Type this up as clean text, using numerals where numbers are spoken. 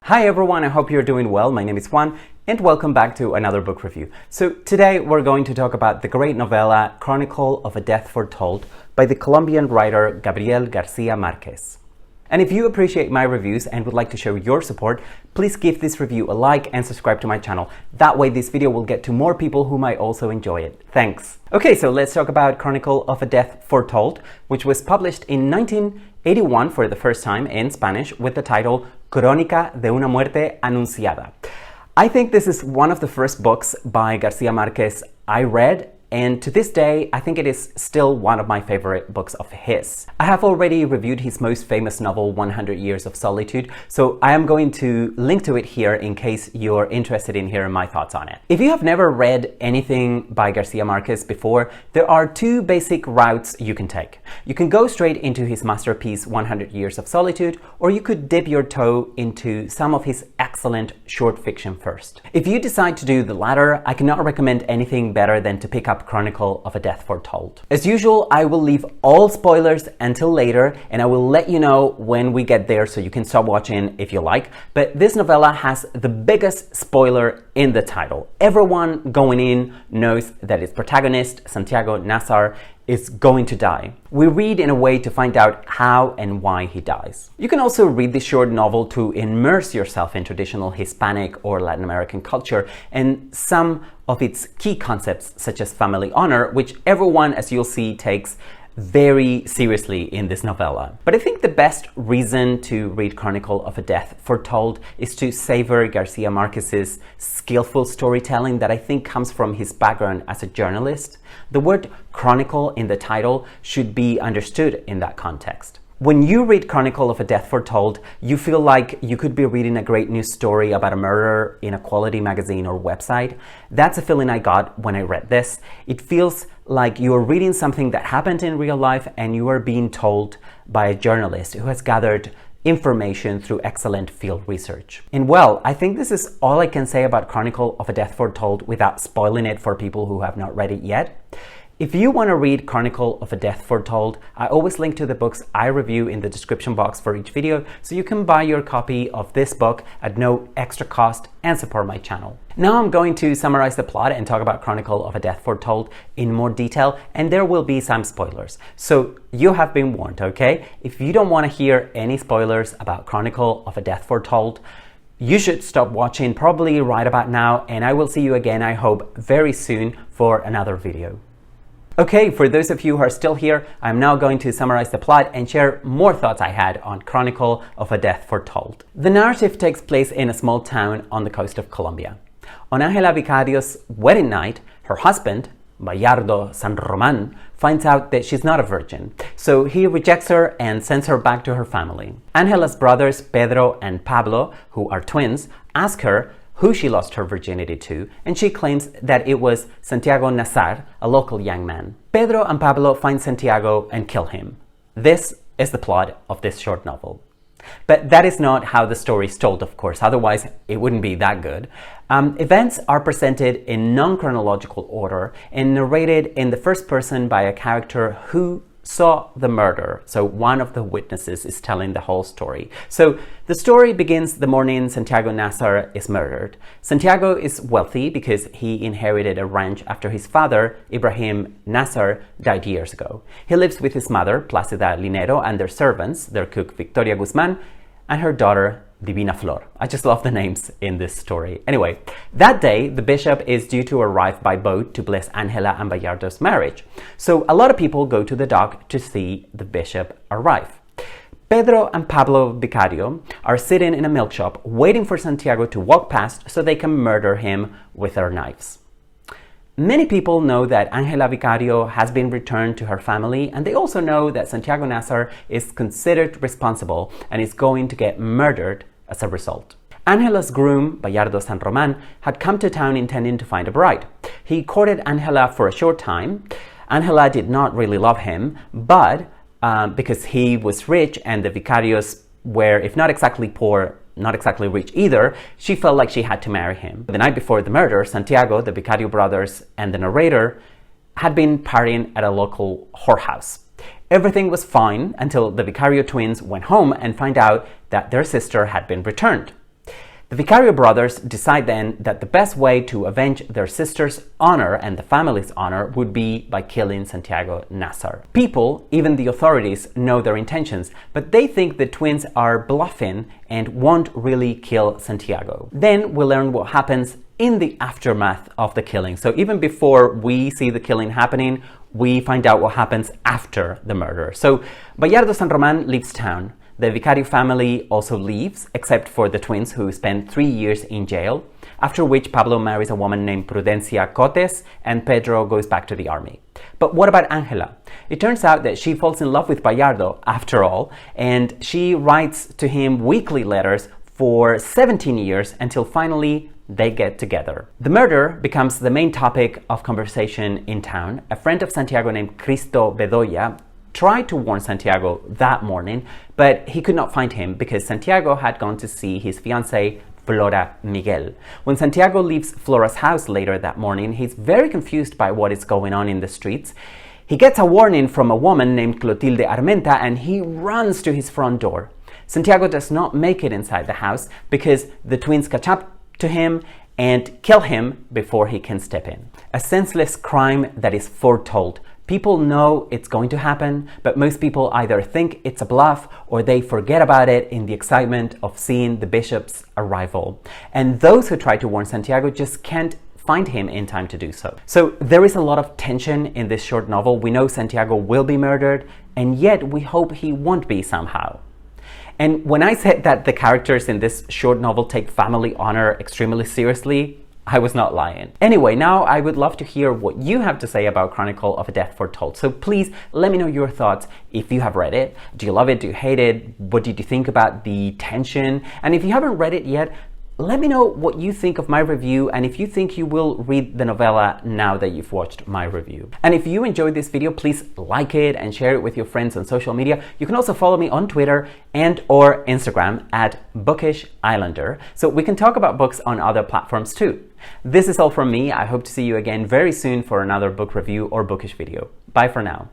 Hi everyone, I hope you're doing well. My name is Juan and welcome back to another book review. So today we're going to talk about the great novella Chronicle of a Death Foretold by the Colombian writer Gabriel García Márquez. And if you appreciate my reviews and would like to show your support, please give this review a like and subscribe to my channel. That way this video will get to more people who might also enjoy it. Thanks. Okay, so let's talk about Chronicle of a Death Foretold, which was published in 1981 for the first time in Spanish with the title Crónica de una muerte anunciada. I think this is one of the first books by García Márquez I read, and to this day, I think it is still one of my favorite books of his. I have already reviewed his most famous novel, 100 Years of Solitude, so I am going to link to it here in case you're interested in hearing my thoughts on it. If you have never read anything by García Márquez before, there are two basic routes you can take. You can go straight into his masterpiece, 100 Years of Solitude, or you could dip your toe into some of his excellent short fiction first. If you decide to do the latter, I cannot recommend anything better than to pick up Chronicle of a Death Foretold. As usual, I will leave all spoilers until later, and I will let you know when we get there so you can stop watching if you like. But this novella has the biggest spoiler in the title. Everyone going in knows that its protagonist, Santiago Nazar, is going to die. We read in a way to find out how and why he dies. You can also read this short novel to immerse yourself in traditional Hispanic or Latin American culture and some of its key concepts such as family honor, which everyone, as you'll see, takes very seriously in this novella. But I think the best reason to read Chronicle of a Death Foretold is to savor García Márquez's skillful storytelling that I think comes from his background as a journalist. The word chronicle in the title should be understood in that context. When you read Chronicle of a Death Foretold, you feel like you could be reading a great news story about a murder in a quality magazine or website. That's a feeling I got when I read this. It feels like you are reading something that happened in real life and you are being told by a journalist who has gathered information through excellent field research. And well, I think this is all I can say about Chronicle of a Death Foretold without spoiling it for people who have not read it yet. If you want to read Chronicle of a Death Foretold, I always link to the books I review in the description box for each video, so you can buy your copy of this book at no extra cost and support my channel. Now I'm going to summarize the plot and talk about Chronicle of a Death Foretold in more detail, and there will be some spoilers. So you have been warned, okay? If you don't want to hear any spoilers about Chronicle of a Death Foretold, you should stop watching probably right about now, and I will see you again, I hope, very soon for another video. Okay, for those of you who are still here, I'm now going to summarize the plot and share more thoughts I had on Chronicle of a Death Foretold. The narrative takes place in a small town on the coast of Colombia. On Ángela Vicario's wedding night, her husband, Bayardo San Román, finds out that she's not a virgin, so he rejects her and sends her back to her family. Ángela's brothers, Pedro and Pablo, who are twins, ask her who she lost her virginity to, and she claims that it was Santiago Nazar, a local young man. Pedro and Pablo find Santiago and kill him. This is the plot of this short novel. But that is not how the story is told, of course, otherwise it wouldn't be that good. Events are presented in non-chronological order and narrated in the first person by a character who saw the murder. So one of the witnesses is telling the whole story. So the story begins the morning Santiago Nazar is murdered. Santiago is wealthy because he inherited a ranch after his father, Ibrahim Nazar, died years ago. He lives with his mother, Plácida Linero, and their servants, their cook Victoria Guzmán, and her daughter, Divina Flor. I just love the names in this story. Anyway, that day, the bishop is due to arrive by boat to bless Ángela and Bayardo's marriage. So a lot of people go to the dock to see the bishop arrive. Pedro and Pablo Vicario are sitting in a milk shop waiting for Santiago to walk past so they can murder him with their knives. Many people know that Ángela Vicario has been returned to her family, and they also know that Santiago Nazar is considered responsible and is going to get murdered as a result. Ángela's groom, Bayardo San Román, had come to town intending to find a bride. He courted Ángela for a short time. Ángela did not really love him, but because he was rich and the Vicarios were, if not exactly poor, not exactly rich either, she felt like she had to marry him. The night before the murder, Santiago, the Vicario brothers, and the narrator had been partying at a local whorehouse. Everything was fine until the Vicario twins went home and found out that their sister had been returned. The Vicario brothers decide then that the best way to avenge their sister's honor and the family's honor would be by killing Santiago Nazar. People, even the authorities, know their intentions, but they think the twins are bluffing and won't really kill Santiago. Then we learn what happens in the aftermath of the killing. So even before we see the killing happening, we find out what happens after the murder. So Bayardo San Roman leaves town. The Vicario family also leaves, except for the twins who spend 3 years in jail, after which Pablo marries a woman named Prudencia Cotes and Pedro goes back to the army. But what about Angela? It turns out that she falls in love with Bayardo after all, and she writes to him weekly letters for 17 years until finally they get together. The murder becomes the main topic of conversation in town. A friend of Santiago named Cristo Bedoya tried to warn Santiago that morning, but he could not find him because Santiago had gone to see his fiancée Flora Miguel. When Santiago leaves Flora's house later that morning, he's very confused by what is going on in the streets. He gets a warning from a woman named Clotilde Armenta and he runs to his front door. Santiago does not make it inside the house because the twins catch up to him and kill him before he can step in. A senseless crime that is foretold. People know it's going to happen, but most people either think it's a bluff or they forget about it in the excitement of seeing the bishop's arrival. And those who try to warn Santiago just can't find him in time to do so. So there is a lot of tension in this short novel. We know Santiago will be murdered, and yet we hope he won't be somehow. And when I said that the characters in this short novel take family honor extremely seriously, I was not lying. Anyway, now I would love to hear what you have to say about Chronicle of a Death Foretold. So please let me know your thoughts if you have read it. Do you love it? Do you hate it? What did you think about the tension? And if you haven't read it yet, let me know what you think of my review and if you think you will read the novella now that you've watched my review. And if you enjoyed this video, please like it and share it with your friends on social media. You can also follow me on Twitter and or Instagram at Bookish Islander, so we can talk about books on other platforms too. This is all from me. I hope to see you again very soon for another book review or bookish video. Bye for now.